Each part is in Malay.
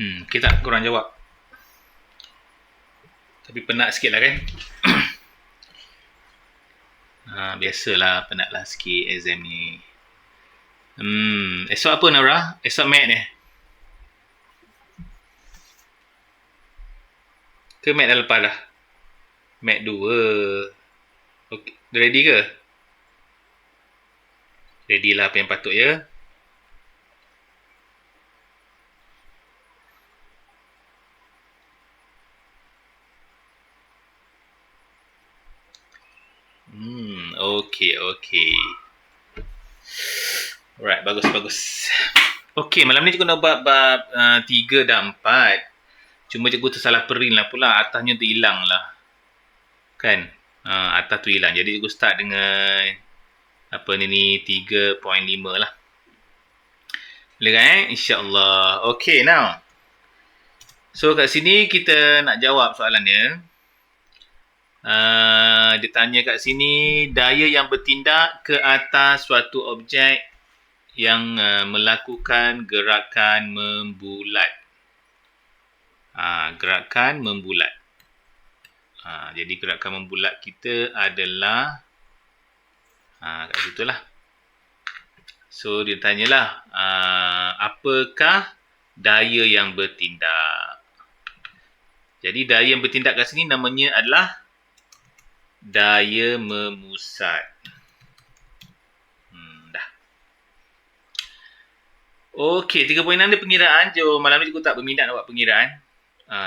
Kita korang jawab. Tapi penat sikit lah kan. Biasalah penat lah sikit exam ni. Esok apa Nara? Esok mat ni? Ke mat dah lepas dah? Mat 2. Okay. Ready ke? Ready lah apa yang patut ya. Okay. Alright, bagus. Okay, malam ni cikgu nak buat bab 3 dan 4. Cuma cikgu tersalah print lah pula. Atasnya tu hilang lah. Kan? Atas tu hilang. Jadi cikgu start dengan apa ni 3.5 lah. Boleh kan InsyaAllah. Okay, now. So, kat sini kita nak jawab soalannya. Dia tanya kat sini, daya yang bertindak ke atas suatu objek yang melakukan gerakan membulat. Gerakan membulat. Jadi gerakan membulat kita adalah kat situ lah. So dia tanyalah apakah daya yang bertindak. Jadi daya yang bertindak kat sini namanya adalah daya memusat. Dah. Okey, 3.6 dia pengiraan. Jom, malam ni cikgu tak berminat nak buat pengiraan.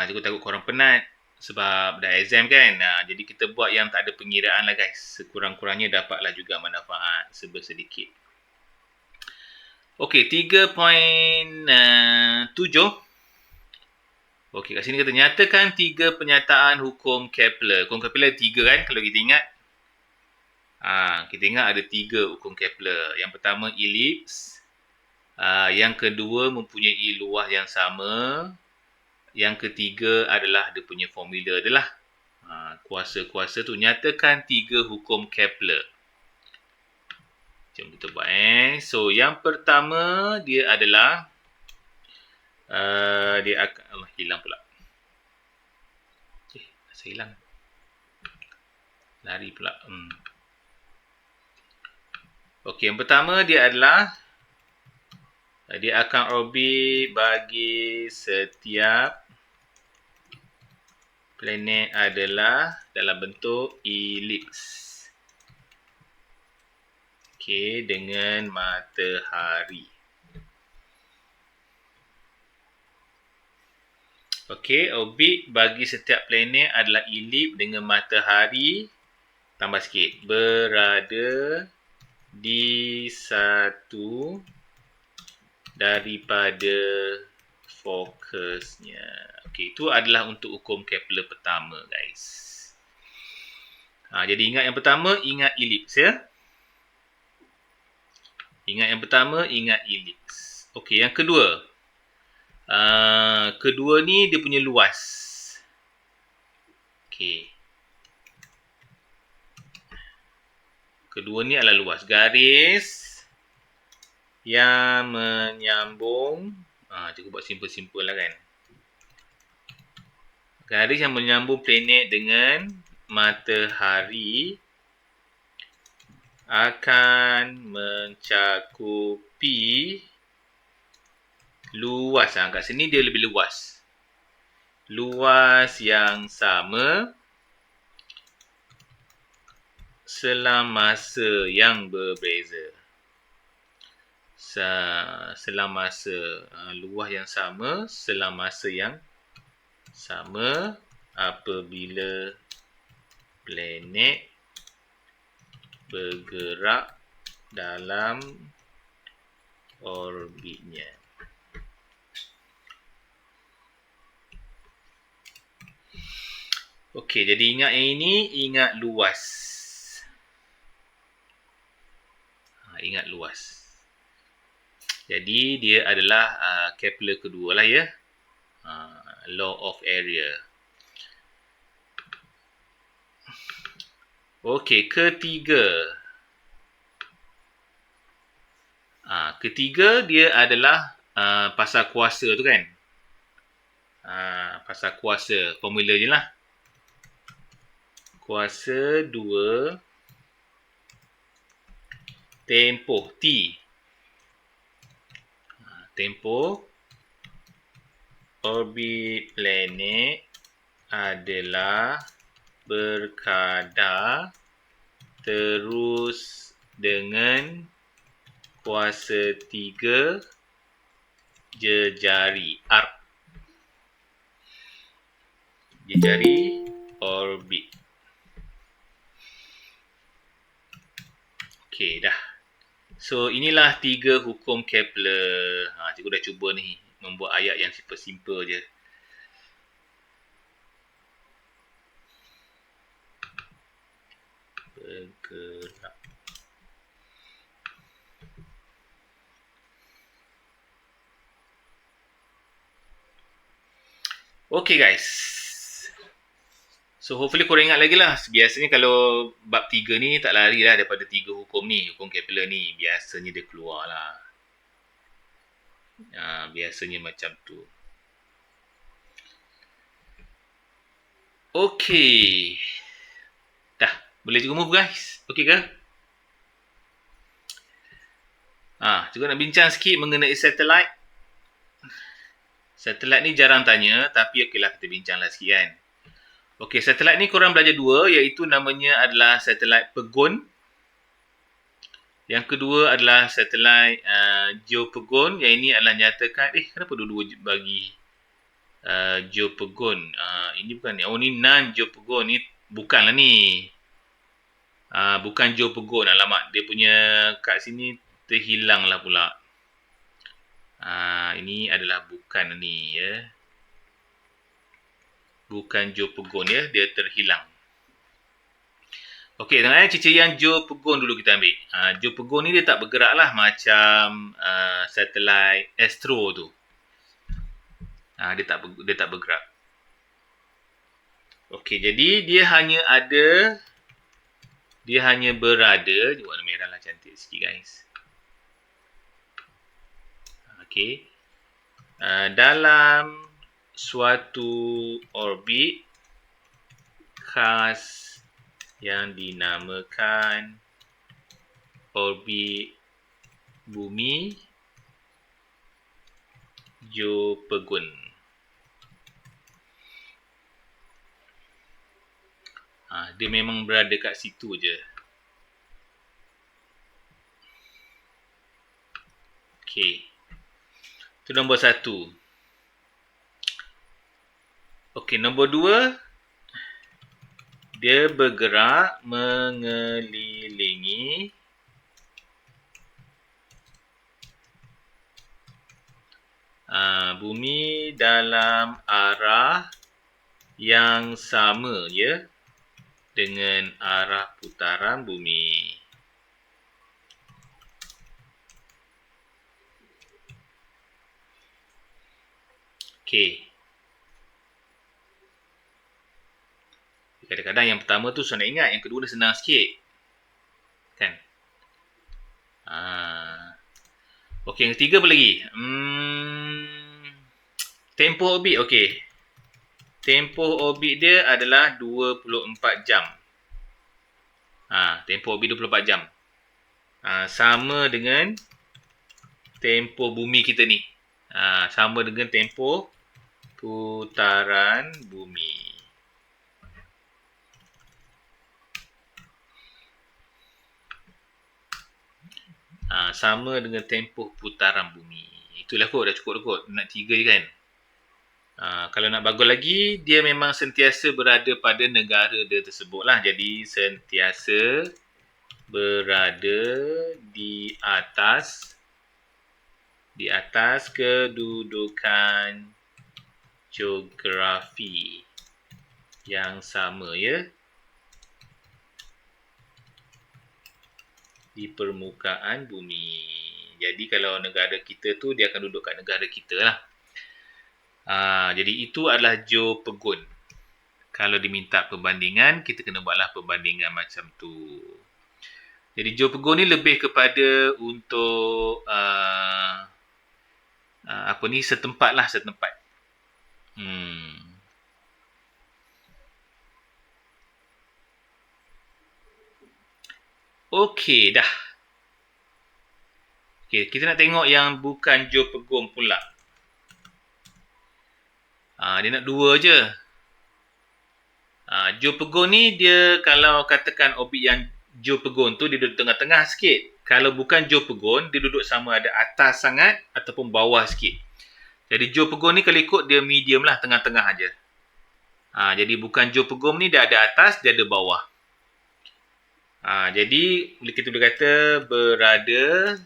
Cikgu takut korang penat sebab dah exam kan. Jadi kita buat yang tak ada pengiraan lah guys. Sekurang-kurangnya dapatlah juga manfaat sebersedikit. Okey, 3.7. Okey, kat sini kita nyatakan 3 penyataan hukum Kepler. Hukum Kepler 3 kan kalau kita ingat. Kita ingat ada 3 hukum Kepler. Yang pertama elips. Yang kedua mempunyai luas yang sama. Yang ketiga adalah dia punya formula dia lah. Kuasa-kuasa tu nyatakan 3 hukum Kepler. Jom kita buat So yang pertama dia adalah dia akan hilang pula. Asal hilang. Lari pula. Okey, yang pertama dia adalah dia akan orbit bagi setiap planet adalah dalam bentuk elips. Okey, dengan matahari. Okey, orbit bagi setiap planet adalah elips dengan matahari. Tambah sikit. Berada di satu daripada fokusnya. Okey, itu adalah untuk hukum Kepler pertama, guys. Jadi ingat yang pertama, ingat elips ya. Ingat yang pertama, ingat elips. Okey, yang kedua. Kedua ni dia punya luas. Okey. Kedua ni adalah luas. Garis yang menyambung. Cikgu buat simple-simple lah kan. Garis yang menyambung planet dengan matahari akan mencakupi luas. Kat sini dia lebih luas. Luas yang sama selama masa yang berbeza. Selama masa luas yang sama selama masa yang sama apabila planet bergerak dalam orbitnya. Okey, jadi ingat yang ini, ingat luas. Ingat luas. Jadi dia adalah Kepler kedua lah ya. Law of area. Okey, ketiga. Ketiga dia adalah pasal kuasa tu kan. Pasal kuasa. Formula je lah. Kuasa 2 tempoh T. Tempoh orbit planet adalah berkadar terus dengan kuasa 3 jejari arc. Jejari orbit. Okey, dah. So, inilah 3 hukum Kepler. Cikgu dah cuba ni membuat ayat yang simple-simple je. Bergerak. Okay guys. So hopefully korang ingat lagi lah. Biasanya kalau bab 3 ni tak lari lah daripada 3 hukum ni. Hukum Kepler ni. Biasanya dia keluar lah. Biasanya macam tu. Okay. Dah. Boleh juga move guys. Okay ke? Cikgu nak bincang sikit mengenai satelit. Satelit ni jarang tanya, tapi okeylah kita bincanglah sikit kan. Okey, satelit ni korang belajar 2, iaitu namanya adalah satelit Pegon. Yang kedua adalah satelit Geopegon. Yang ini adalah nyatakan, kenapa dua-dua bagi Geopegon? Ini bukan ni. Oh, ni non-Geopegon. Ni bukanlah ni. Bukan Geopegon. Alamak, dia punya kat sini terhilang lah pula. Ini adalah bukan ni ya. Bukan Geopegon ya, dia terhilang. Okey, dengan ciri-cirian Geopegon dulu kita ambil. Geopegon ni dia tak bergerak lah macam satelit Astro tu. Dia tak bergerak. Okey, jadi dia hanya berada, warna merah lah cantik sikit guys. Okey. Dalam suatu orbit khas yang dinamakan orbit bumi Geopegon. Dia memang berada kat situ je. Okey. Itu nombor 1. Okey, nombor 2. Dia bergerak mengelilingi bumi dalam arah yang sama ya dengan arah putaran bumi. Okey. Kadang-kadang yang pertama tu susah nak ingat, yang kedua dia senang sikit. Kan? Okey, yang ketiga apa lagi? Tempoh orbit, okey. Tempoh orbit dia adalah 24 jam. Tempoh orbit 24 jam. Sama dengan tempoh bumi kita ni. Sama dengan tempoh putaran bumi. Sama dengan tempoh putaran bumi. Itulah kot, dah cukup kot. Nak 3 je kan. Kalau nak bagus lagi, dia memang sentiasa berada pada negara dia tersebut lah. Jadi sentiasa berada di atas kedudukan geografi yang sama ya. Di permukaan bumi. Jadi kalau negara kita tu, dia akan duduk kat negara kita lah. Jadi itu adalah Geopegon. Kalau diminta perbandingan, kita kena buatlah perbandingan macam tu. Jadi Geopegon ni lebih kepada untuk setempat lah, setempat. Okey, dah. Okey, kita nak tengok yang bukan Joe Pegong pula. Dia nak 2 je. Joe Pegong ni dia kalau katakan objek yang Joe Pegong tu dia duduk tengah-tengah sikit. Kalau bukan Joe Pegong, dia duduk sama ada atas sangat ataupun bawah sikit. Jadi Joe Pegong ni kalau ikut dia medium lah, tengah-tengah aja. Jadi bukan Joe Pegong ni dia ada atas, dia ada bawah. Jadi kita boleh kata berada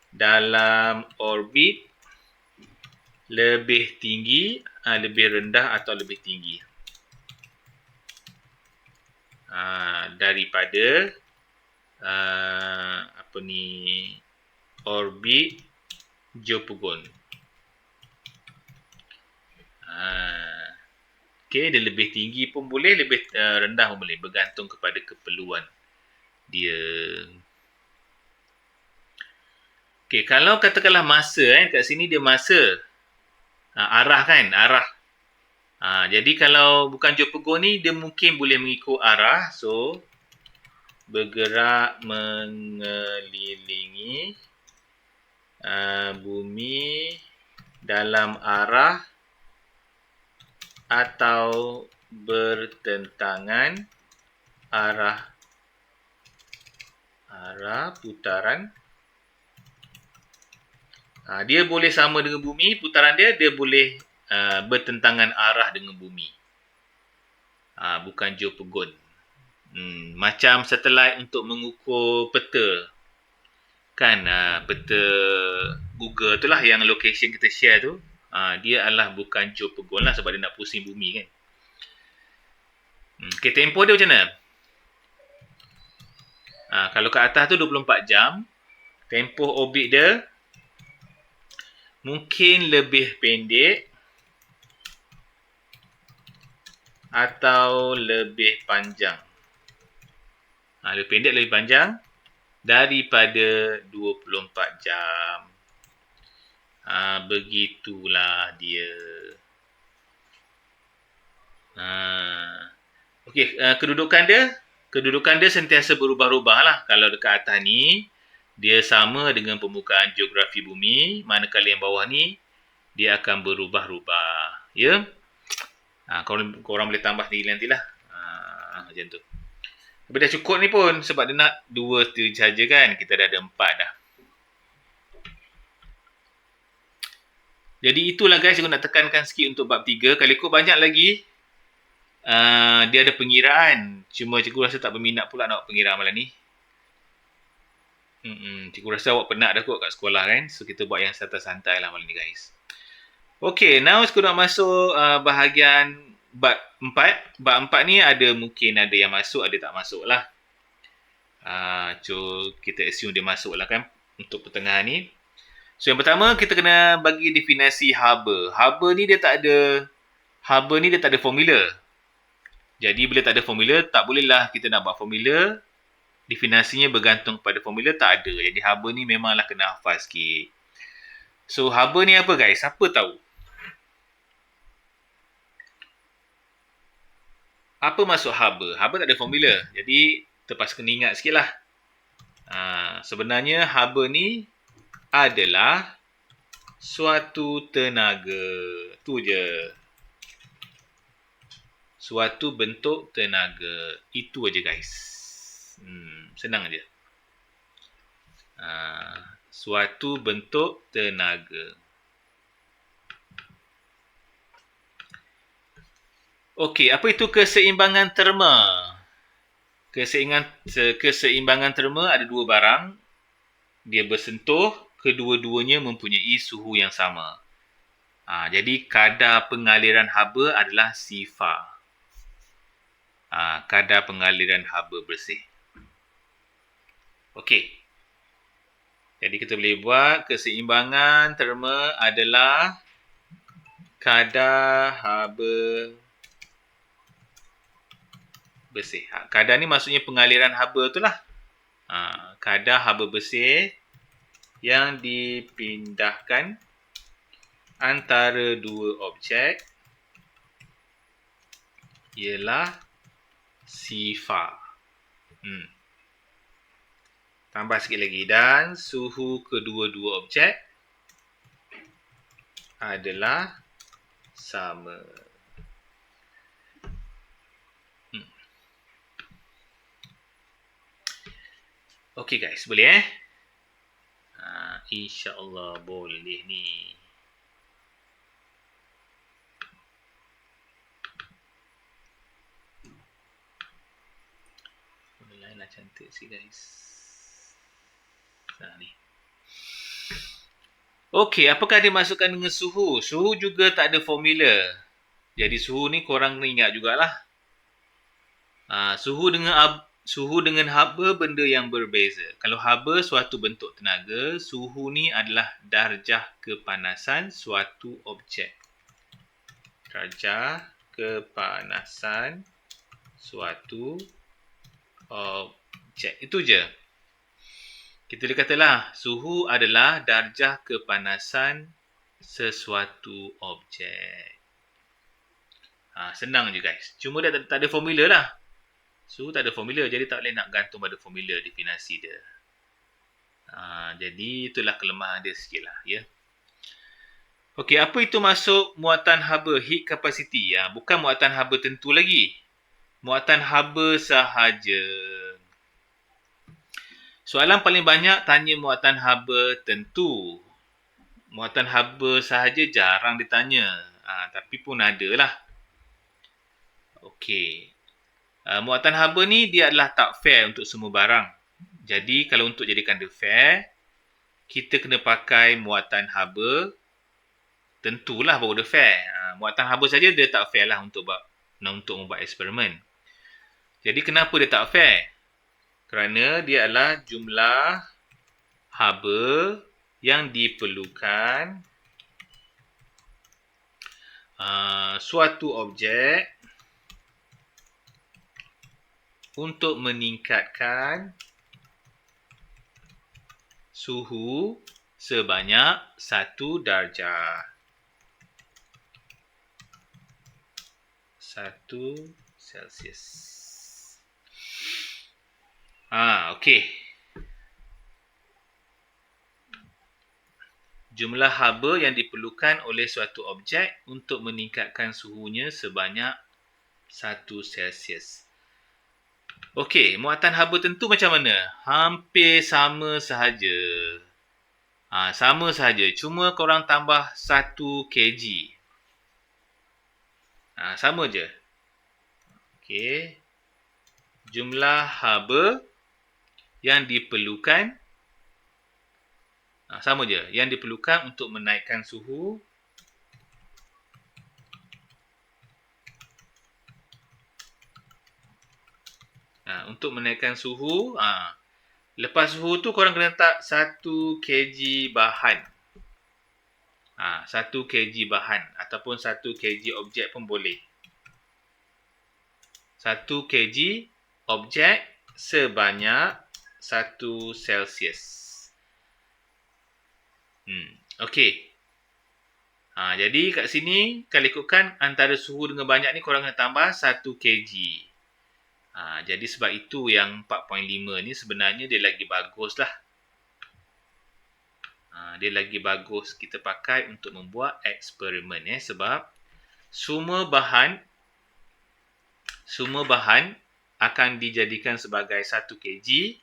dalam orbit lebih tinggi, lebih rendah atau lebih tinggi daripada orbit Joe Pegong. Okey, dia lebih tinggi pun boleh, lebih rendah pun boleh, bergantung kepada keperluan dia. Okey, kalau katakanlah masa kat sini dia masa. Arah kan, arah. Jadi kalau bukan Joe Pegong ni dia mungkin boleh mengikut arah. So bergerak mengelilingi bumi dalam arah atau bertentangan arah putaran. Dia boleh sama dengan bumi, putaran dia boleh bertentangan arah dengan bumi. Bukan Joe Pegong. Macam satelit untuk mengukur peta. Kan peta Google tu lah yang location kita share tu. Dia adalah bukan Joe Pegong lah sebab dia nak pusing bumi kan. Okay, tempoh dia macam mana? Kalau kat atas tu 24 jam, tempoh orbit dia mungkin lebih pendek atau lebih panjang. Lebih pendek, lebih panjang daripada 24 jam. Begitulah dia. Okey, kedudukan dia sentiasa berubah-ubah lah. Kalau dekat atas ni, dia sama dengan permukaan geografi bumi. Manakala yang bawah ni, dia akan berubah-ubah. Ya? Korang boleh tambah sendiri nantilah. Macam tu. Tapi dah cukup ni pun. Sebab dia nak 2 tu saja kan. Kita dah ada 4 dah. Jadi itulah guys, aku nak tekankan sikit untuk bab 3. Kalau ikut banyak lagi, dia ada pengiraan. Cuma cikgu rasa tak berminat pula nak buat pengiraan malam ni. Cikgu rasa awak penat dah kot kat sekolah kan. So kita buat yang santai-santai lah malam ni guys. Okay, now cikgu nak masuk bahagian bab 4. Bab 4 ni mungkin ada yang masuk, ada tak masuk lah. So kita assume dia masuk lah kan untuk pertengahan ni. So yang pertama kita kena bagi definisi haba. Haba ni dia tak ada formula. Jadi bila tak ada formula, tak bolehlah kita nak buat formula. Definisinya bergantung pada formula, tak ada. Jadi haba ni memanglah kena hafal sikit. So haba ni apa guys? Siapa tahu? Apa maksud haba? Haba tak ada formula. Jadi terpaksa kena ingat sikit lah. Sebenarnya haba ni adalah suatu tenaga. Tu je. Suatu bentuk tenaga. Itu aja guys. Senang aja. Suatu bentuk tenaga. Okey, apa itu keseimbangan terma? Keseimbangan terma ada 2 barang. Dia bersentuh, kedua-duanya mempunyai suhu yang sama. Jadi kadar pengaliran haba adalah sifar. Kadar pengaliran haba bersih. Okey. Jadi kita boleh buat keseimbangan terma adalah kadar haba bersih. Kadar ni maksudnya pengaliran haba tu lah. Kadar haba bersih yang dipindahkan antara 2 objek ialah sifar. Tambah sikit lagi. Dan suhu kedua-dua objek adalah sama. Okey guys, boleh InsyaAllah boleh ni. Lainlah cantik sikit guys. Ni. Okey, apakah dimasukkan dengan suhu? Suhu juga tak ada formula. Jadi suhu ni korang kena ingat jugalah. Suhu dengan haba benda yang berbeza. Kalau haba suatu bentuk tenaga, suhu ni adalah darjah kepanasan suatu objek. Darjah kepanasan suatu objek. Itu je. Kita boleh katalah suhu adalah darjah kepanasan sesuatu objek. Senang je guys. Cuma dia tak ada formula lah. Suhu tak ada formula, jadi tak boleh nak gantung pada formula definisi dia. Jadi itulah kelemahan dia sikit lah. Ya. Okey, apa itu masuk muatan haba, heat capacity? Bukan muatan haba tentu lagi. Muatan haba sahaja. Soalan paling banyak tanya muatan haba tentu. Muatan haba sahaja jarang ditanya. Tapi pun ada lah. Okey. Muatan haba ni dia adalah tak fair untuk semua barang. Jadi kalau untuk jadikan dia fair, kita kena pakai muatan haba tentulah baru dia fair. Muatan haba saja dia tak fair lah untuk membuat eksperimen. Jadi kenapa dia tak fair? Kerana dia adalah jumlah haba yang diperlukan suatu objek untuk meningkatkan suhu sebanyak 1 darjah. 1 Celsius. Okey. Jumlah haba yang diperlukan oleh suatu objek untuk meningkatkan suhunya sebanyak 1 Celsius. Okey, muatan haba tentu macam mana? Hampir sama sahaja. Sama sahaja. Cuma korang tambah 1 kg. Sama je. Okey. Jumlah haba yang diperlukan sama je. Yang diperlukan untuk menaikkan suhu untuk menaikkan suhu, lepas suhu tu korang kena letak 1 kg bahan. 1 kg bahan ataupun 1 kg objek pun boleh. 1 kg objek sebanyak 1 Celsius. Okey. Jadi kat sini kalau ikutkan antara suhu dengan banyak ni korang kena tambah 1 kg. Jadi sebab itu yang 4.5 ni sebenarnya dia lagi bagus lah. Dia lagi bagus kita pakai untuk membuat eksperimen. Sebab semua bahan akan dijadikan sebagai 1 kg.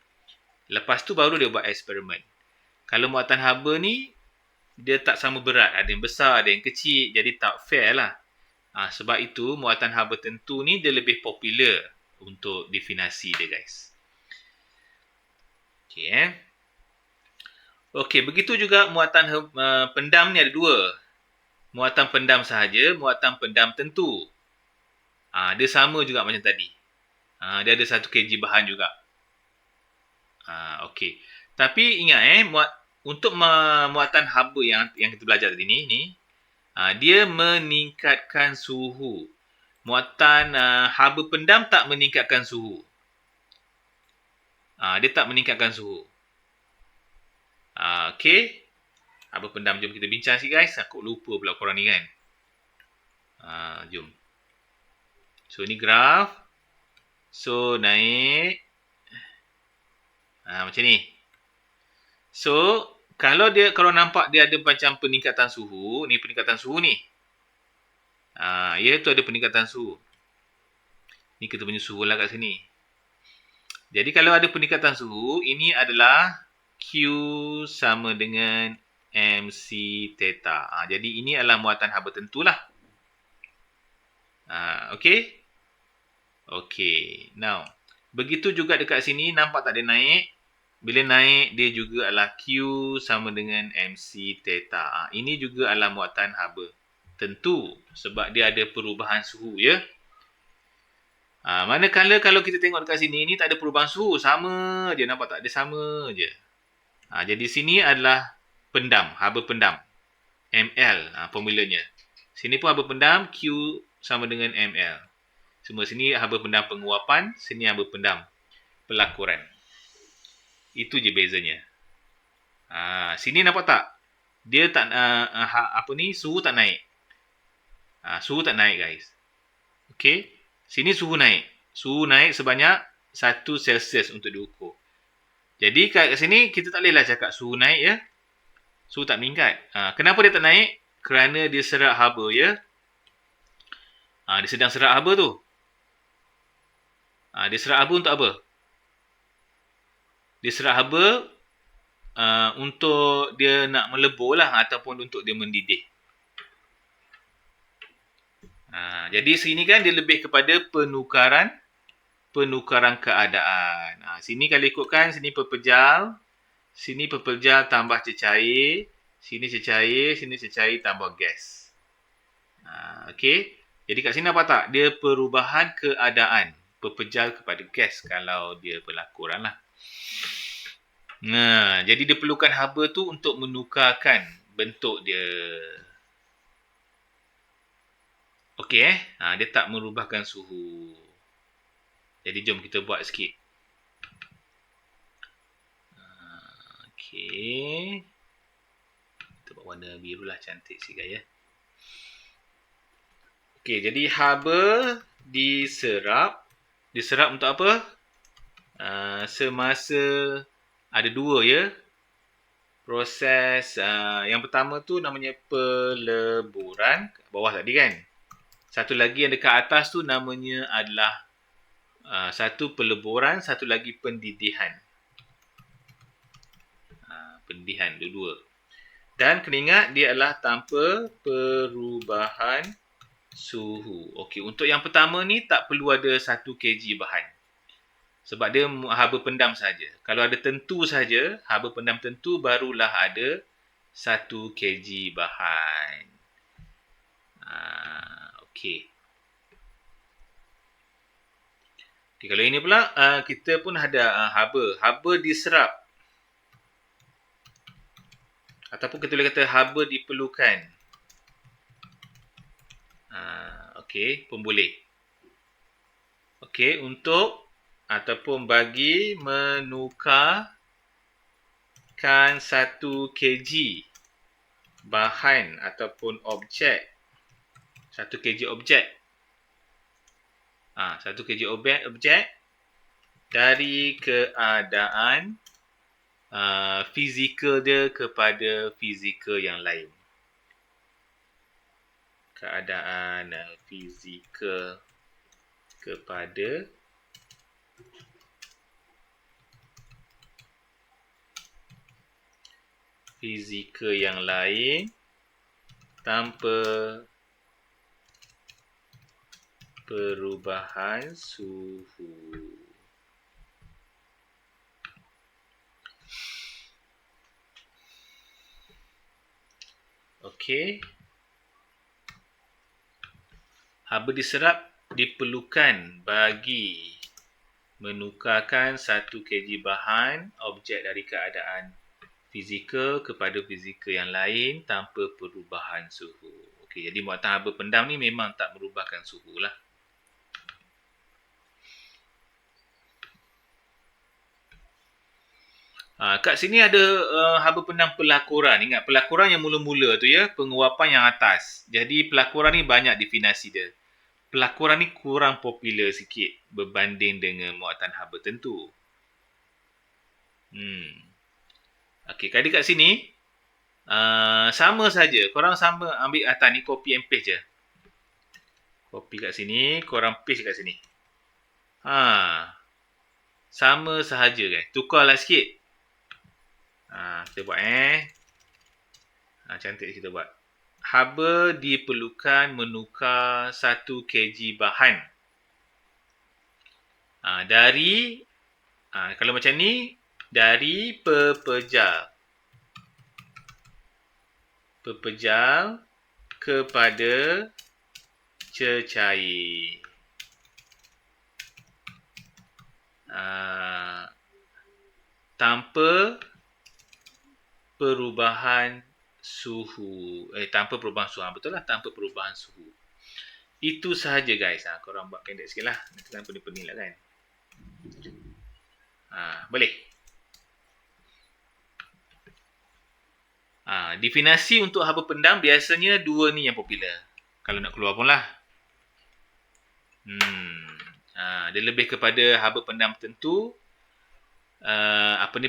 Lepas tu baru dia buat eksperimen. Kalau muatan haba ni dia tak sama berat. Ada yang besar, ada yang kecil. Jadi tak fair lah. Sebab itu muatan haba tentu ni dia lebih popular untuk definisi dia guys. Okey. Okey, begitu juga muatan pendam ni ada 2. Muatan pendam sahaja, muatan pendam tentu. Dia sama juga macam tadi. Dia ada 1 kg bahan juga. Okey. Tapi ingat untuk muatan haba yang kita belajar tadi ni dia meningkatkan suhu. Muatan haba pendam tak meningkatkan suhu. Dia tak meningkatkan suhu. Okey. Haba pendam, jom kita bincang sikit guys. Aku lupa pula korang ni kan. Jom. So, ni graf. So, naik. Macam ni. So, kalau nampak dia ada macam peningkatan suhu, ni peningkatan suhu ni. Tu ada peningkatan suhu. Ni kita punya suhu lah kat sini. Jadi kalau ada peningkatan suhu, ini adalah Q sama dengan MC theta. Jadi ini adalah muatan haba tentu lah. Okay. Okay. Now, begitu juga dekat sini, nampak tak dia naik? Bila naik, dia juga adalah Q sama dengan MC theta. Ini juga adalah muatan haba tentu. Sebab dia ada perubahan suhu, ya. Manakala kalau kita tengok dekat sini, ini tak ada perubahan suhu. Sama je, nampak tak? Dia sama je. Jadi sini adalah pendam, haba pendam. ML formulanya. Sini pun haba pendam, Q sama dengan ML. Semua sini haba pendam penguapan, sini haba pendam pelakuran. Itu je bezanya. Sini nampak tak? Dia tak suhu tak naik. Suhu tak naik, guys. Okey. Sini suhu naik. Suhu naik sebanyak 1 Celsius untuk diukur. Jadi kat sini kita tak bolehlah cakap suhu naik, ya. Suhu tak meningkat. Kenapa dia tak naik? Kerana dia serap haba, ya. Dia sedang serap haba tu. Dia serap haba untuk apa? Dia serap haba untuk dia nak melebur lah, ataupun untuk dia mendidih. Jadi sini kan dia lebih kepada penukaran keadaan. Sini kalau ikutkan, sini pepejal tambah cecair, sini cecair tambah gas. Okey. Jadi kat sini nampak tak? Dia perubahan keadaan pepejal kepada gas kalau dia pelakuran lah. Jadi dia perlukan haba tu untuk menukarkan bentuk dia. Okey, dia tak merubahkan suhu. Jadi jom kita buat sikit. Okey. Kita buat warna biru lah, cantik sikit, ya. Okey, jadi haba diserap. Diserap untuk apa? Semasa ada dua, ya. Proses yang pertama tu namanya peleburan. Bawah tadi kan. Satu lagi yang dekat atas tu namanya adalah satu peleburan, satu lagi pendidihan. Pendidihan, dua-dua. Dan kena ingat dia adalah tanpa perubahan suhu. Okey, untuk yang pertama ni tak perlu ada 1 kg bahan. Sebab dia haba pendam saja. Kalau ada tentu saja, haba pendam tentu barulah ada 1 kg bahan. Okey. Kalau ini pula, kita pun ada haba. Haba diserap. Ataupun kita boleh kata haba diperlukan. Okey, pun boleh. Okey, untuk ataupun bagi menukarkan 1 kg bahan ataupun objek. 1 kg objek. 1 kg objek dari keadaan fizikal dia kepada fizikal yang lain. Keadaan fizikal kepada fizikal yang lain tanpa perubahan suhu. Okey. Haba diserap diperlukan bagi menukarkan 1 kg bahan objek dari keadaan fizikal kepada fizikal yang lain tanpa perubahan suhu. Okey, jadi muatan haba pendam ni memang tak merubahkan suhu lah. Kat sini ada haba pendam pelakuran. Ingat, pelakuran yang mula-mula tu, ya, penguapan yang atas. Jadi pelakuran ni banyak definisi dia. pelakuran ni kurang popular sikit berbanding dengan muatan haba tentu. Okey, kali kat sini sama saja. Korang sama ambil atas ni, copy and paste je. Copy kat sini, korang paste kat sini. Sama sahaja kan. Tukarlah sikit. Kita buat cantik kita buat. Haba diperlukan menukar 1 kg bahan. Dari kalau macam ni, dari pepejal kepada cecair. Tanpa perubahan suhu. Tanpa perubahan suhu. Betul lah, tanpa perubahan suhu. Itu sahaja guys. Korang buat pendek sikit lah. Nanti kan pening-pening lah kan. Boleh. Definasi untuk haba pendam biasanya 2 ni yang popular. Kalau nak keluar pun lah. Dia lebih kepada haba pendam tertentu,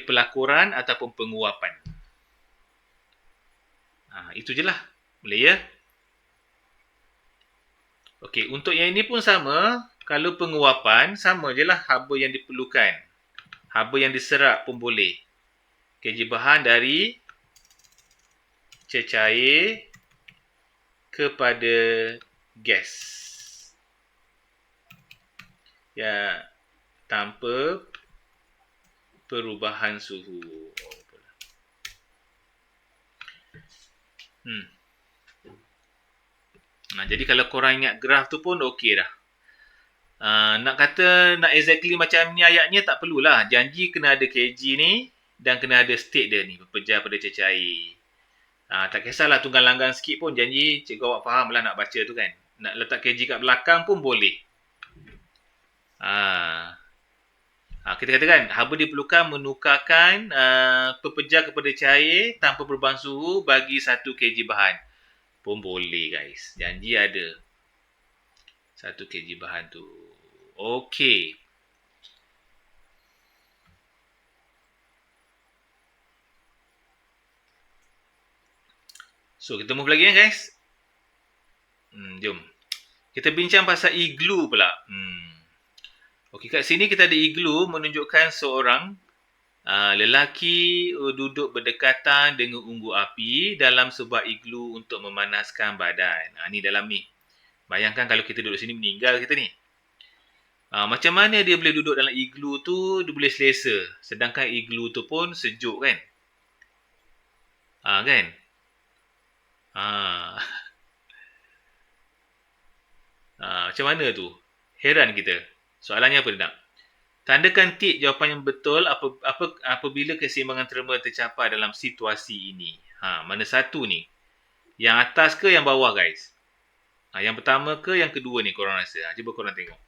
pelakuran ataupun penguapan. Itu je lah. Boleh ya? Okey, untuk yang ini pun sama. Kalau penguapan, sama je lah haba yang diperlukan. Haba yang diserap pun boleh. Kg bahan dari cecair kepada gas. Ya, tanpa perubahan suhu. Jadi kalau korang ingat graf tu pun okey dah. Nak exactly macam ni ayatnya tak perlulah. Janji kena ada kg ni dan kena ada state dia ni, pepejal pada cecair. Tak kisahlah tunggal langgang sikit pun, janji cikgu awak faham lah nak baca tu kan. Nak letak kg kat belakang pun boleh. Kita katakan haba diperlukan menukarkan pepejal kepada cair tanpa perubahan suhu bagi 1 kg bahan. Pun boleh guys. Janji ada 1 kg bahan tu. Okey. So, kita move lagi guys. Jom. Kita bincang pasal igloo pula. Okey, kat sini kita ada igloo menunjukkan seorang lelaki duduk berdekatan dengan unggu api dalam sebuah igloo untuk memanaskan badan. Ni dalam ni. Bayangkan kalau kita duduk sini meninggal kita ni. Macam mana dia boleh duduk dalam igloo tu, dia boleh selesa. Sedangkan igloo tu pun sejuk kan? Kan? Macam mana tu? Heran kita. Soalannya apa nak? Tandakan tik jawapan yang betul apabila keseimbangan terma tercapai dalam situasi ini. Mana satu ni? Yang atas ke yang bawah guys? Yang pertama ke yang kedua ni korang rasa? Cuba korang tengok.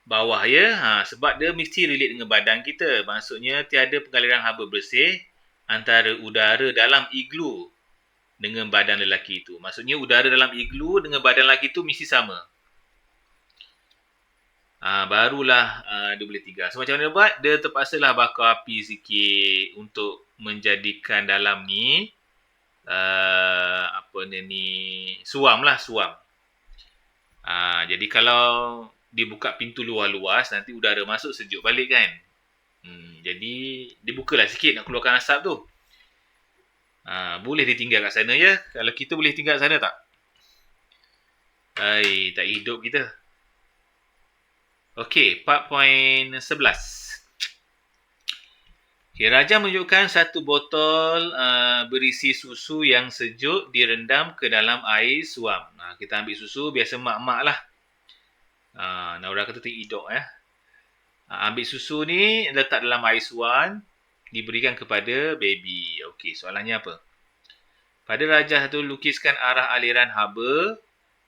Bawah ya. Sebab dia mesti relate dengan badan kita. Maksudnya tiada pengaliran haba bersih antara udara dalam igloo dengan badan lelaki itu. Maksudnya udara dalam igloo dengan badan lelaki itu mesti sama. Barulah dia boleh tinggal. So macam mana dia buat? Dia terpaksalah bakar api sikit untuk menjadikan dalam ni suam. Jadi kalau dibuka pintu luar-luas, nanti udara masuk sejuk balik kan. Jadi dibukalah sikit nak keluarkan asap tu. Boleh ditinggal kat sana ya. Kalau kita boleh tinggal kat sana tak? Tak hidup kita. Okey, 4.11. Okay, Raja menunjukkan satu botol berisi susu yang sejuk direndam ke dalam air suam. Kita ambil susu, biasa mak-mak lah. Naura kata terhiduk ya. Ambil susu ni, letak dalam air suam, diberikan kepada baby. Okey, soalannya apa? Pada Raja tu lukiskan arah aliran haba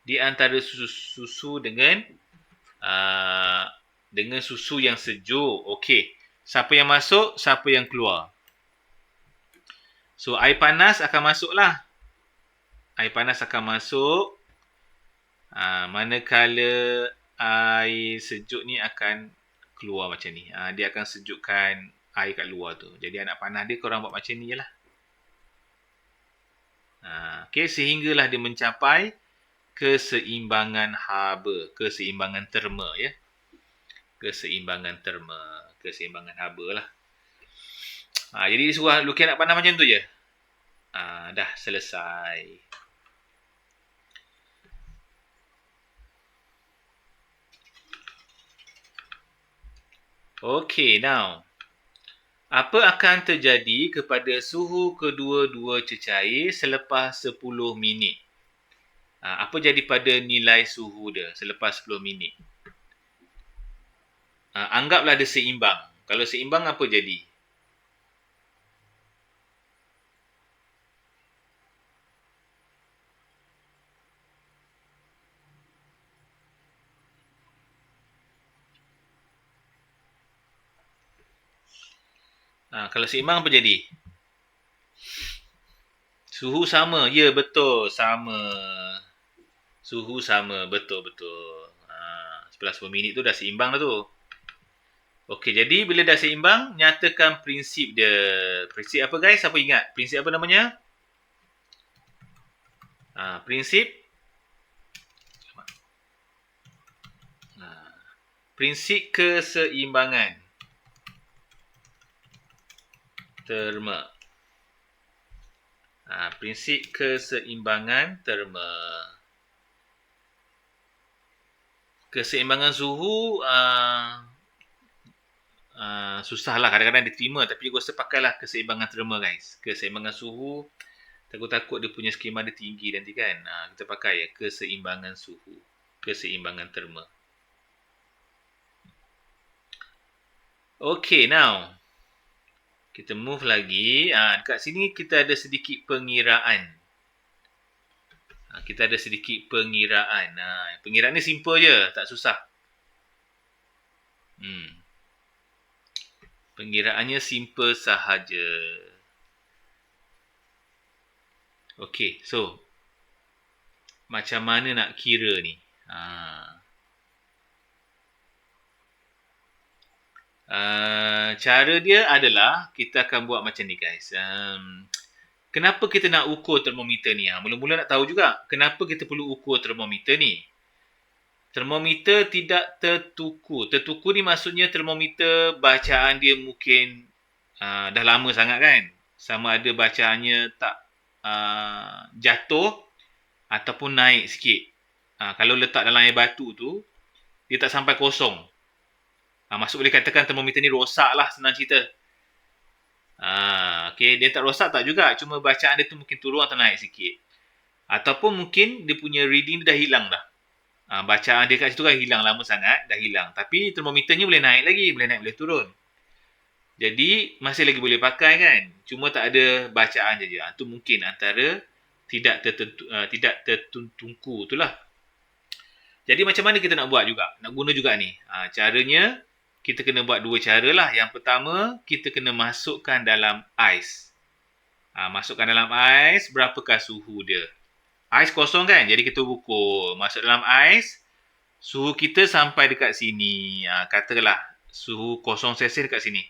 di antara susu dengan Dengan susu yang sejuk. Okey. Siapa yang masuk, siapa yang keluar. So, air panas akan masuklah. Air panas akan masuk. Manakala air sejuk ni akan keluar macam ni. Dia akan sejukkan air kat luar tu. Jadi anak panah dia korang buat macam ni je lah. Okay, sehinggalah dia mencapai keseimbangan haba, keseimbangan terma ya. Keseimbangan terma, keseimbangan haba lah. Jadi dia suruh lukis anak panah macam tu je. Dah selesai. Okay, now. Apa akan terjadi kepada suhu kedua-dua cecair selepas 10 minit? Apa jadi pada nilai suhu dia selepas 10 minit? Anggaplah dia seimbang. Kalau seimbang apa jadi? Kalau seimbang apa jadi? Suhu sama. Ya, betul. Sama. Suhu sama. Betul-betul. Setelah 10 minit tu dah seimbang dah tu. Okey, jadi bila dah seimbang, nyatakan prinsip dia. Prinsip apa guys? Siapa ingat? Prinsip apa namanya? Prinsip prinsip keseimbangan terma. Prinsip keseimbangan terma. Keseimbangan suhu susahlah, kadang-kadang diterima, tapi aku rasa pakailah keseimbangan terma guys. Keseimbangan suhu, takut-takut dia punya skema dia tinggi nanti kan. Kita pakai ya keseimbangan suhu, keseimbangan terma. Okay, now kita move lagi. Dekat sini kita ada sedikit pengiraan. Kita ada sedikit pengiraan. Pengiraan ni simple je, tak susah. Pengiraannya simple sahaja. Okay, so macam mana nak kira ni? Cara dia adalah kita akan buat macam ni guys. Kenapa kita nak ukur termometer ni? Mula-mula nak tahu juga kenapa kita perlu ukur termometer ni. Termometer tidak tertuku. Tertuku ni maksudnya termometer bacaan dia mungkin dah lama sangat kan. Sama ada bacaannya tak jatuh ataupun naik sikit. Kalau letak dalam air batu tu, dia tak sampai kosong. Maksud boleh katakan termometer ni rosak lah, senang cerita. Okay, dia tak rosak tak juga. Cuma bacaan dia tu mungkin turun atau naik sikit. Ataupun mungkin dia punya reading dah hilang dah. Bacaan dia kat situ kan hilang lama sangat, dah hilang. Tapi termometernya boleh naik lagi, boleh naik, boleh turun. Jadi masih lagi boleh pakai kan. Cuma tak ada bacaan je. Itu mungkin antara tidak tertungku itulah. Jadi macam mana kita nak buat juga? Nak guna juga ni. Caranya kita kena buat dua cara lah. Yang pertama, kita kena masukkan dalam ais. Masukkan dalam ais, berapakah suhu dia? Ais kosong kan? Jadi kita ukur. Masuk dalam ais, suhu kita sampai dekat sini. Katakanlah suhu 0 Celsius dekat sini.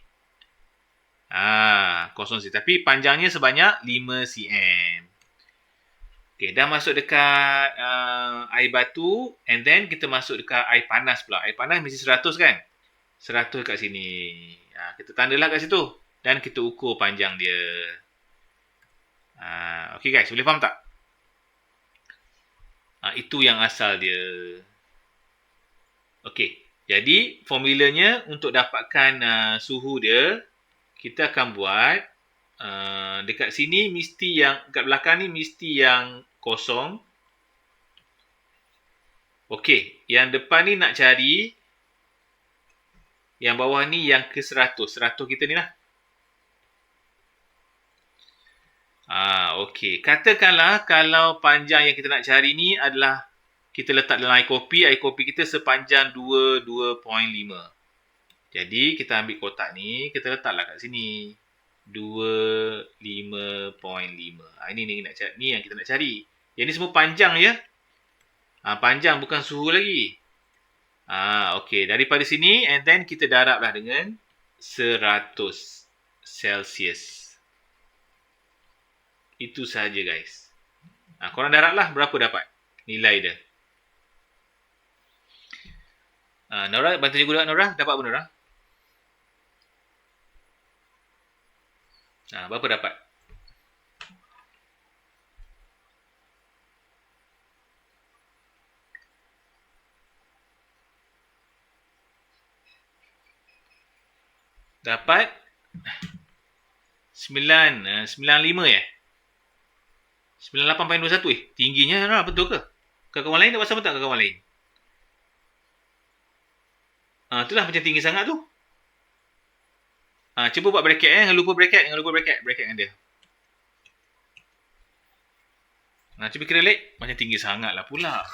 0 Celsius. Tapi panjangnya sebanyak 5 cm. Okay, dah masuk dekat air batu. And then kita masuk dekat air panas pula. Air panas mesti 100 kan? 100 kat sini. Kita tandalah kat situ. Dan kita ukur panjang dia. Okay guys, boleh faham tak? Itu yang asal dia. Okay, jadi formulanya untuk dapatkan suhu dia, kita akan buat dekat sini mesti yang, kat belakang ni mesti yang kosong. Okay, yang depan ni nak cari, yang bawah ni yang ke 100. 100 kita ni lah. Okey. Katakanlah kalau panjang yang kita nak cari ni adalah kita letak dalam air kopi kita sepanjang 2.5. Jadi kita ambil kotak ni, kita letaklah kat sini. 25.5. Ini yang kita nak cari. Yang ni semua panjang ya. Panjang bukan suhu lagi. Okey, daripada sini and then kita darablah dengan 100 Celsius. Itu sahaja guys. Korang darablah berapa dapat nilai dia. Nora, bantu cikgu Nora. Dapat apa Nora? Berapa dapat? Dapat 95 ya? 98.21 tingginya Nora, betul ke? Kawan lain tak pasal tak kawan lain? Itulah macam tinggi sangat tu. Cuba buat bracket jangan lupa bracket dengan dia. Cuba kira lek macam tinggi sangat lah pula.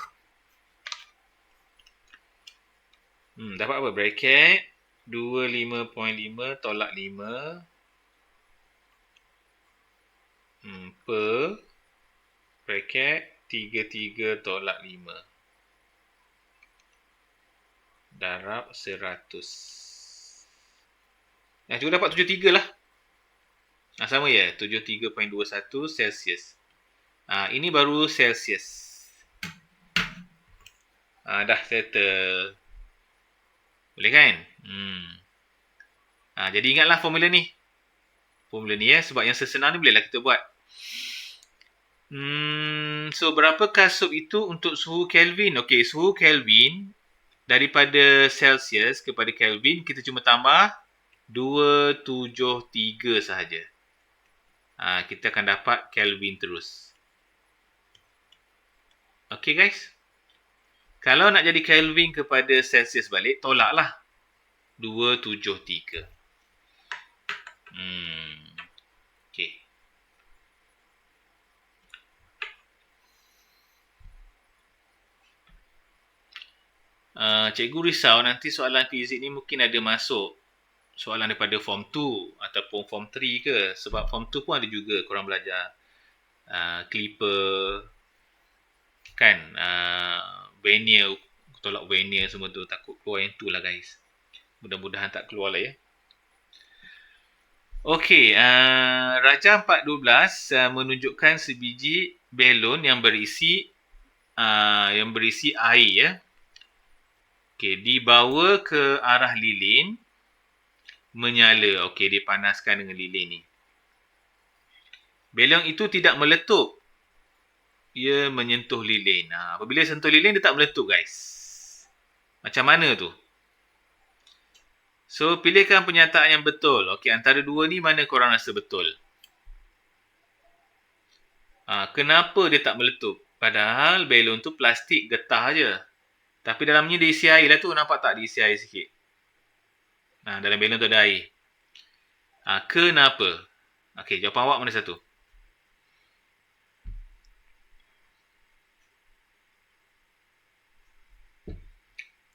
Dapat apa? Bracket 25.5 tolak 5 per bracket 33 tolak 5 darab 100. Juga dapat 73 lah. Sama ya, 73.21 Celsius. Ini baru Celsius. Dah settle. Boleh kan? Jadi ingatlah formula ni. Formula ni ya, sebab yang sesenang ni bolehlah kita buat. So berapakah sup itu untuk suhu Kelvin? Okey, suhu Kelvin daripada Celsius kepada Kelvin kita cuma tambah 273 sahaja. Kita akan dapat Kelvin terus. Okey guys. Kalau nak jadi Kelvin kepada Celsius balik, tolaklah 273. Okey. Cikgu risau nanti soalan fizik ni mungkin ada masuk soalan daripada form 2 ataupun form 3 ke. Sebab form 2 pun ada juga korang belajar clipper kan, vernier, tolak vernier semua tu. Takut keluar yang tu lah guys. Mudah-mudahan tak keluar lah ya. Okey, Raja 412 menunjukkan sebiji belon yang berisi air ya. Okey, dibawa ke arah lilin, menyala. Okey, dipanaskan dengan lilin ni. Belon itu tidak meletup. Ia menyentuh lilin. Apabila sentuh lilin, dia tak meletup guys. Macam mana tu? So, pilihkan pernyataan yang betul. Okey, antara dua ni mana korang rasa betul? Kenapa dia tak meletup? Padahal belon tu plastik getah je. Tapi dalamnya dia isi air lah tu. Nampak tak dia isi air sikit? Dalam belon tu ada air. Kenapa? Okey, jawapan awak mana satu?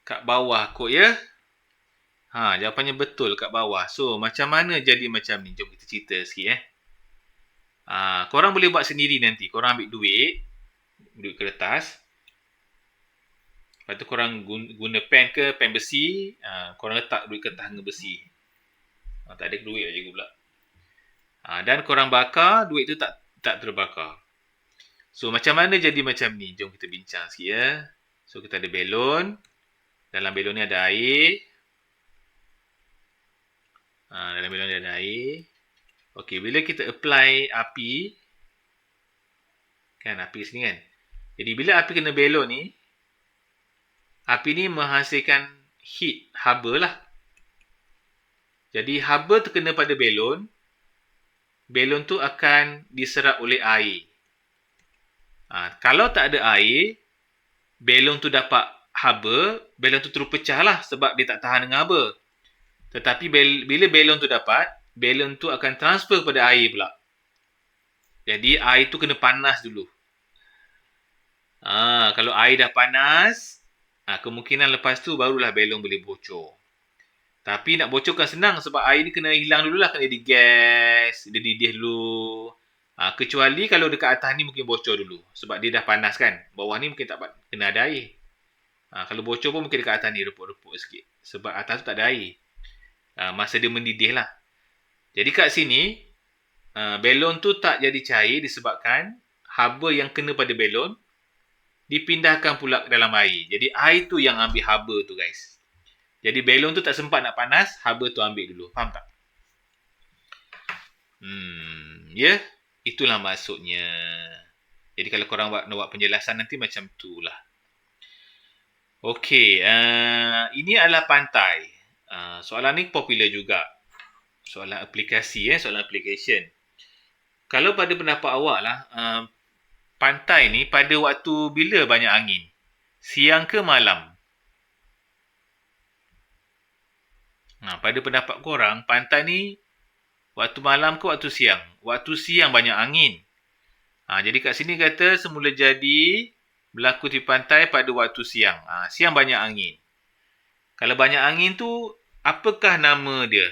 Kat bawah kot ya. Jawapannya betul kat bawah. So, macam mana jadi macam ni? Jom kita cerita sikit korang boleh buat sendiri nanti. Korang ambil duit kertas. Lepas tu korang guna pen ke, pen besi. Korang letak duit kertas dengan besi. Tak ada duit lah cikgu pula. Dan korang bakar, duit tu tak terbakar. So, macam mana jadi macam ni? Jom kita bincang sikit ya. So, kita ada belon. Dalam belon ni ada air. Dalam belon ni ada air. Okey, bila kita apply api. Kan, api sini kan. Jadi, bila api kena belon ni. Api ni menghasilkan heat, haba lah. Jadi, haba terkena pada belon. Belon tu akan diserap oleh air. Kalau tak ada air, belon tu dapat haba, belon tu terus pecah lah sebab dia tak tahan dengan haba. Tetapi bila belon tu dapat, belon tu akan transfer pada air pula. Jadi air tu kena panas dulu. Kalau air dah panas, kemungkinan lepas tu barulah belon boleh bocor. Tapi nak bocorkan senang sebab air ni kena hilang dululah, kena digas, dia didih dulu. Kecuali kalau dekat atas ni mungkin bocor dulu sebab dia dah panas kan. Bawah ni mungkin tak kena ada air. Kalau bocor pun mungkin dekat atas ni reput-reput sikit sebab atas tu tak ada air. Masa dia mendidih lah. Jadi kat sini, belon tu tak jadi cair disebabkan haba yang kena pada belon dipindahkan pula ke dalam air. Jadi air tu yang ambil haba tu guys. Jadi belon tu tak sempat nak panas, haba tu ambil dulu. Faham tak? Ya, itulah maksudnya. Jadi kalau korang nak buat penjelasan nanti macam tu lah. Okey, ini adalah pantai. Soalan ni popular juga. Soalan aplikasi, soalan application. Kalau pada pendapat awak lah, pantai ni pada waktu bila banyak angin? Siang ke malam? Pada pendapat korang, pantai ni waktu malam ke waktu siang? Waktu siang banyak angin. Jadi kat sini kata semula jadi berlaku di pantai pada waktu siang. Siang banyak angin. Kalau banyak angin tu, apakah nama dia?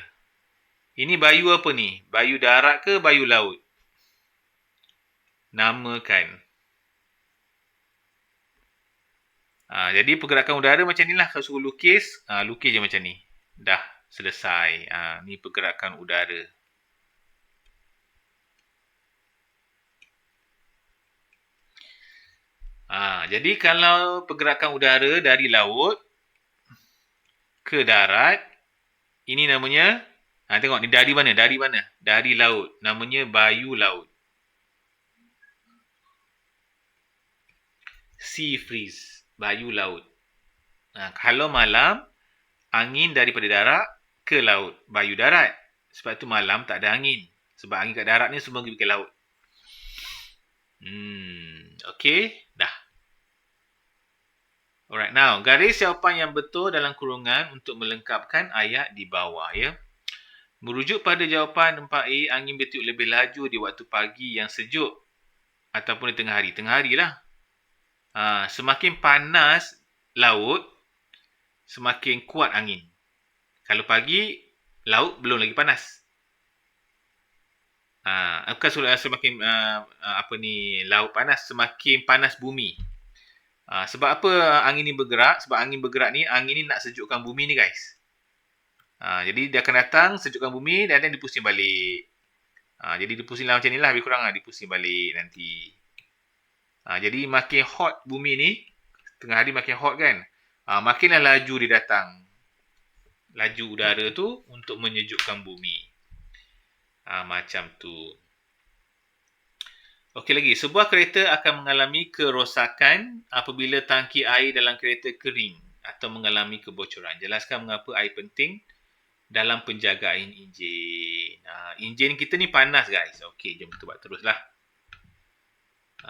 Ini bayu apa ni? Bayu darat ke bayu laut? Namakan. Jadi pergerakan udara macam ni lah. Kalau suruh lukis, lukis je macam ni. Dah selesai. Ni pergerakan udara. Jadi kalau pergerakan udara dari laut ke darat, ini namanya, tengok ni dari mana? Dari mana? Dari laut. Namanya bayu laut. Sea breeze. Bayu laut. Kalau malam, angin daripada darat ke laut. Bayu darat. Sebab tu malam tak ada angin. Sebab angin kat darat ni semua pergi ke laut. Okay, dah. Alright, now garis jawapan yang betul dalam kurungan untuk melengkapkan ayat di bawah ya. Merujuk pada jawapan 4A, angin bertiup lebih laju di waktu pagi yang sejuk ataupun di tengah hari. Tengah hari lah. Semakin panas laut, semakin kuat angin. Kalau pagi, laut belum lagi panas. Bukan semakin laut panas, semakin panas bumi. Sebab apa angin ni bergerak? Sebab angin bergerak ni, angin ni nak sejukkan bumi ni guys. Jadi dia akan datang, sejukkan bumi dan dipusing balik. Jadi dipusing lah macam ni lah, lebih kurang lah, dipusing balik nanti. Jadi makin hot bumi ni, tengah hari makin hot kan, makinlah laju dia datang. Laju udara tu untuk menyejukkan bumi. Macam tu. Okey lagi, sebuah kereta akan mengalami kerosakan apabila tangki air dalam kereta kering atau mengalami kebocoran. Jelaskan mengapa air penting dalam penjagaan enjin. Enjin kita ni panas guys. Okey, jom kita buat teruslah.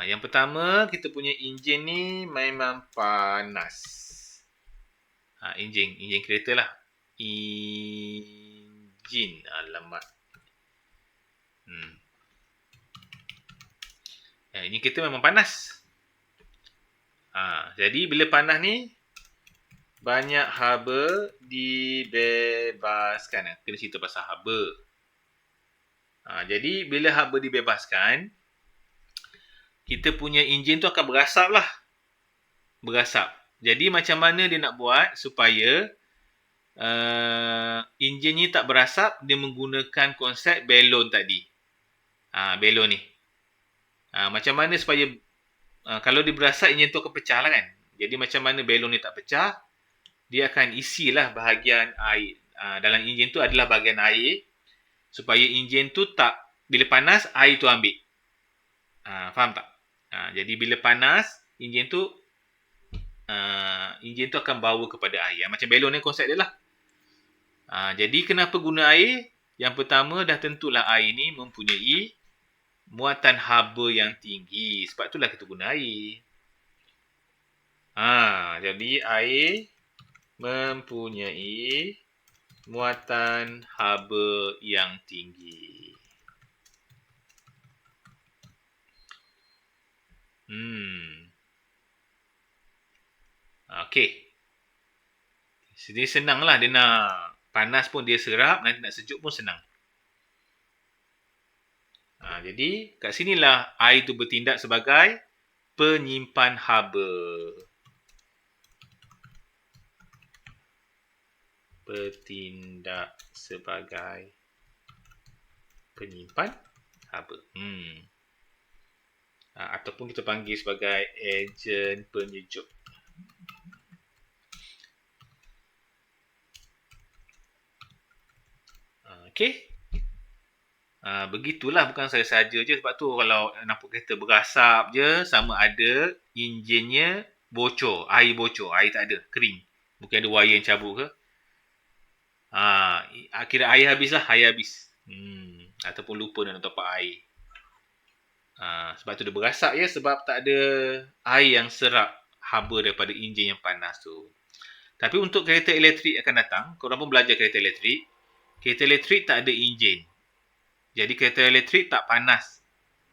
Yang pertama, kita punya enjin ni memang panas. Enjin kereta lah. Enjin, alamat. Ini kereta memang panas. Jadi bila panas ni, banyak haba dibebaskan. Kena cerita pasal haba. Jadi bila haba dibebaskan, kita punya enjin tu akan berasap lah. Berasap. Jadi macam mana dia nak buat supaya enjin ni tak berasap? Dia menggunakan konsep belon tadi. Belon ni. Macam mana supaya kalau dia berasap, enjin tu akan pecah lah kan. Jadi macam mana belon ni tak pecah? Dia akan isilah bahagian air. Dalam enjin tu adalah bahagian air. Supaya enjin tu tak, bila panas, air tu ambil. Faham tak? Jadi bila panas, enjin tu akan bawa kepada air. Macam belon ni konsep dia lah. Jadi kenapa guna air? Yang pertama, dah tentulah air ni mempunyai muatan haba yang tinggi. Sebab itulah kita guna air. Jadi air mempunyai muatan haba yang tinggi. Okey. Jadi senang lah, dia nak panas pun dia serap, nanti nak sejuk pun senang. Jadi kat sinilah air tu bertindak sebagai penyimpan haba. Bertindak sebagai penyimpan haba. Ataupun kita panggil sebagai ejen penyejuk. Okey. Begitulah, bukan saya saja je. Sebab tu kalau nampak kereta berasap je, sama ada enjinnya bocor, air bocor, air tak ada, kering. Mungkin ada wire yang cabut ke. Kira air habis lah, air habis. Ataupun lupa nak top up air. Sebab tu dia berasap ya, sebab tak ada air yang serap haba daripada enjin yang panas tu. Tapi untuk kereta elektrik akan datang, korang pun belajar kereta elektrik. Kereta elektrik tak ada enjin. Jadi kereta elektrik tak panas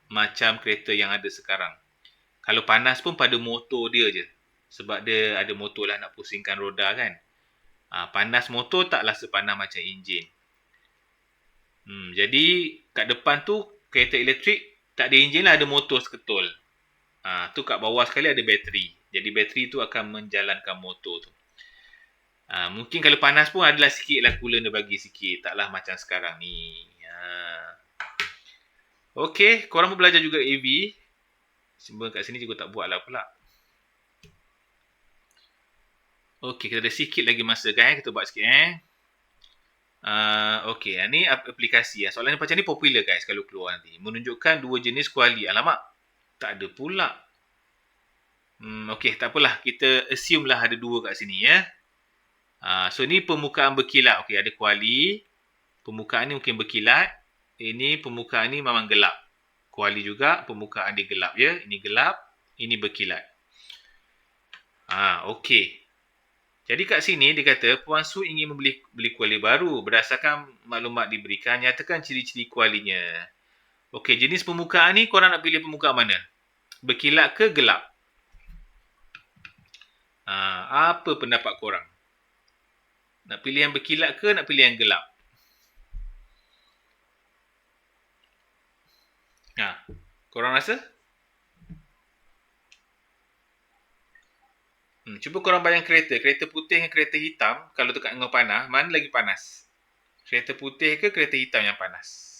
macam kereta yang ada sekarang. Kalau panas pun pada motor dia je. Sebab dia ada motor lah nak pusingkan roda kan. Panas motor taklah sepanas macam enjin. Jadi kat depan tu kereta elektrik tak ada enjin lah, ada motor seketul. Tu kat bawah sekali ada bateri. Jadi bateri tu akan menjalankan motor tu. Mungkin kalau panas pun adalah sikit lah coolant dia bagi sikit. Taklah macam sekarang ni. Okey, korang pun belajar juga AV. Cuma kat sini juga tak buat lah pula. Okey, kita ada sikit lagi masa kan. Kita buat sikit Okey, ni aplikasi. Soalan macam ni popular guys kalau keluar nanti. Menunjukkan dua jenis kuali. Alamak, tak ada pula. Okey, tak apalah. Kita assume lah ada dua kat sini ya. So ni permukaan berkilat. Okey, ada kuali. Permukaan ni mungkin berkilat. Ini permukaan ni memang gelap. Kuali juga permukaan dia gelap ya. Ini gelap, ini berkilat. Okey. Jadi kat sini dia kata Puan Su ingin beli kuali baru. Berdasarkan maklumat diberikan, nyatakan ciri-ciri kualinya. Okey, jenis permukaan ni korang nak pilih permukaan mana? Berkilat ke gelap? Apa pendapat korang? Nak pilih yang berkilat ke nak pilih yang gelap? Korang rasa? Cuba korang bayang kereta. Kereta putih dengan kereta hitam, kalau dekat dengan panas, mana lagi panas? Kereta putih ke kereta hitam yang panas?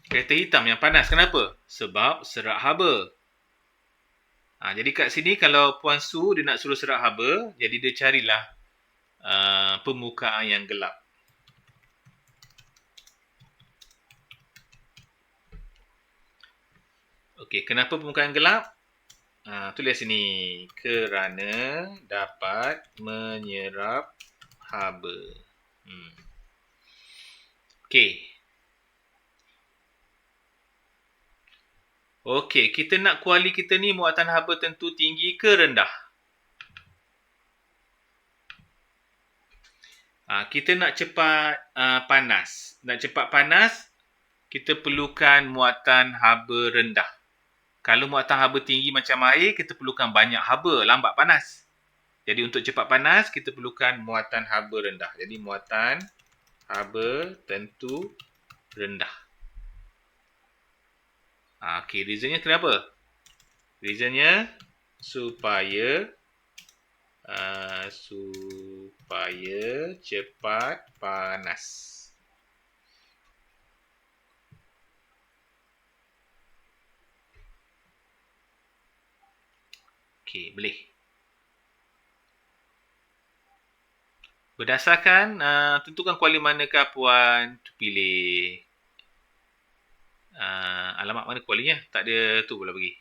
Kereta hitam yang panas. Kenapa? Sebab serak haba. Jadi kat sini kalau Puan Su dia nak suruh serak haba, jadi dia carilah permukaan yang gelap. Okey, kenapa permukaan gelap? Tulis sini. Kerana dapat menyerap haba. Okey. Okey, kita nak kuali kita ni muatan haba tentu tinggi ke rendah? Kita nak cepat panas. Nak cepat panas, kita perlukan muatan haba rendah. Kalau muatan haba tinggi macam air, kita perlukan banyak haba, lambat panas. Jadi untuk cepat panas, kita perlukan muatan haba rendah. Jadi muatan haba tentu rendah. Okey, reasonnya kenapa? Reasonnya supaya cepat panas. Okey, boleh. Berdasarkan tentukan kuali manakah Puan pilih. Alamak, mana kualinya? Tak ada tu pula bagi.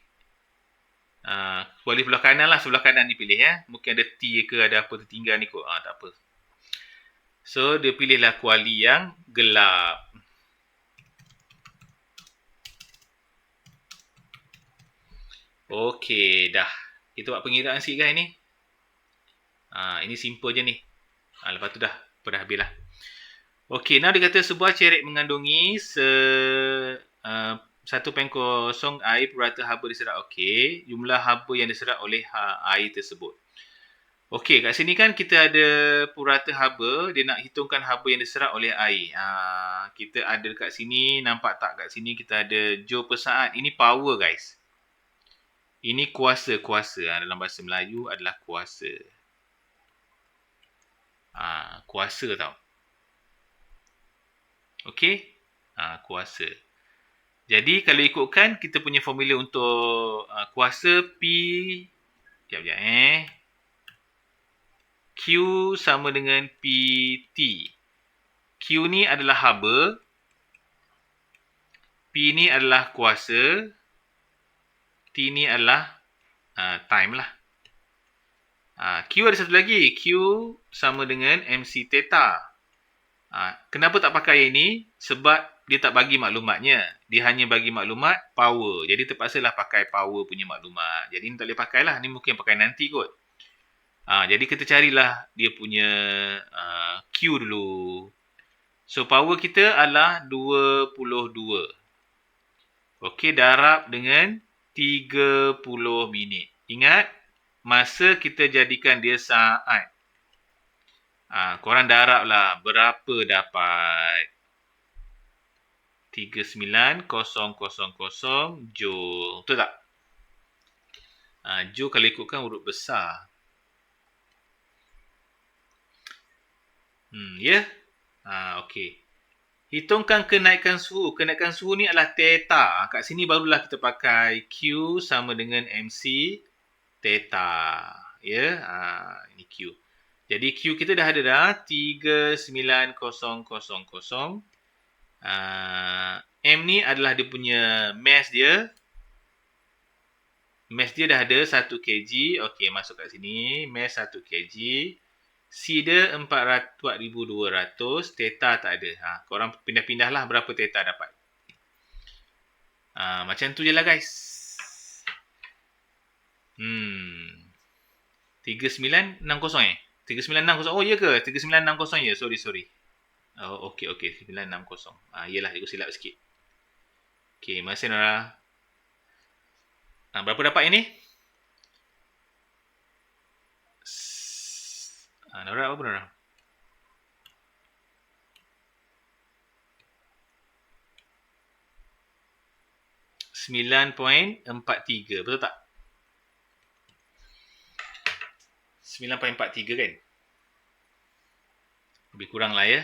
Kuali sebelah kanan lah. Sebelah kanan dipilih ya. Mungkin ada T ke ada apa tertinggal ni kot. Tak apa. So, dia pilihlah kuali yang gelap. Okey, dah. Kita buat pengiraan sikit kan ini. Ini simple je ni. Lepas tu dah habis lah. Okey, now dia kata sebuah cerik mengandungi 1.0 air purata haba diserap. Okey. Jumlah haba yang diserap oleh air tersebut. Okey, kat sini kan kita ada purata haba. Dia nak hitungkan haba yang diserap oleh air. Kita ada kat sini. Nampak tak kat sini kita ada joule per saat. Ini power guys. Ini kuasa. Dalam bahasa Melayu adalah kuasa. Kuasa tau. Okey. Kuasa. Jadi kalau ikutkan kita punya formula untuk kuasa P. Sekejap. Q sama dengan PT. Q ni adalah haba. P ni adalah kuasa. T ni adalah time lah. Q ada satu lagi. Q sama dengan MC theta. Kenapa tak pakai ini? Sebab dia tak bagi maklumatnya. Dia hanya bagi maklumat power. Jadi terpaksalah pakai power punya maklumat. Jadi ni tak boleh pakai lah. Ni mungkin pakai nanti kot. Jadi kita carilah dia punya Q dulu. So power kita adalah 22. Okey, darab dengan 30 minit. Ingat, masa kita jadikan dia saat. Korang darab lah berapa dapat. 39,000 joule. Betul tak? Joule kalau ikutkan huruf besar. Ya? Okey. Hitungkan kenaikan suhu. Kenaikan suhu ni adalah theta. Kat sini barulah kita pakai Q sama dengan MC theta. Ya? Ini Q. Jadi Q kita dah ada dah. 39,000. M ni adalah dia punya mass dia. Mass dia dah ada 1 kg. Okey, masuk kat sini. Mass 1 kg. C dia 4,200. Theta tak ada. Korang pindah-pindah lah berapa theta dapat. Macam tu je lah guys. 3960 3960. Oh ya ke? 3960 ya. Sorry. Okey. 960. Yelah, aku silap sikit. Okey, masih Nora. Berapa dapat ini? Nora, apa Nora? .43. Betul tak? 9.43 kan? Lebih kurang lah ya.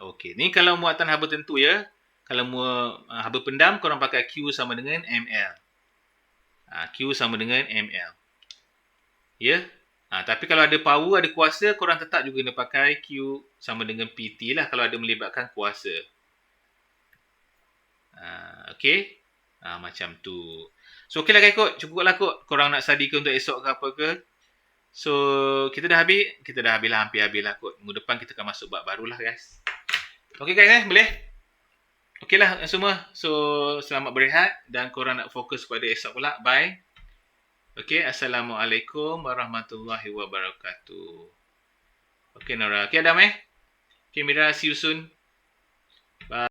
Okey. Ni kalau muatan haba tentu ya. Kalau haba pendam, korang pakai Q sama dengan ml. Q sama dengan ml. Ya. Tapi kalau ada power, ada kuasa, korang tetap juga kena pakai Q sama dengan PT lah kalau ada melibatkan kuasa. Okey. Macam tu. So, okey lah ikut. Cukup lah kot. Korang nak study ke untuk esok ke apa ke. So, kita dah habis lah. Hampir habis lah kot. Minggu depan kita akan masuk bab baru lah guys. Okey guys boleh? Okey lah semua. So, selamat berehat. Dan korang nak fokus pada esok pula. Bye. Okey, Assalamualaikum warahmatullahi wabarakatuh. Okey Nora. Okey Adam Okey Mira, see you soon. Bye.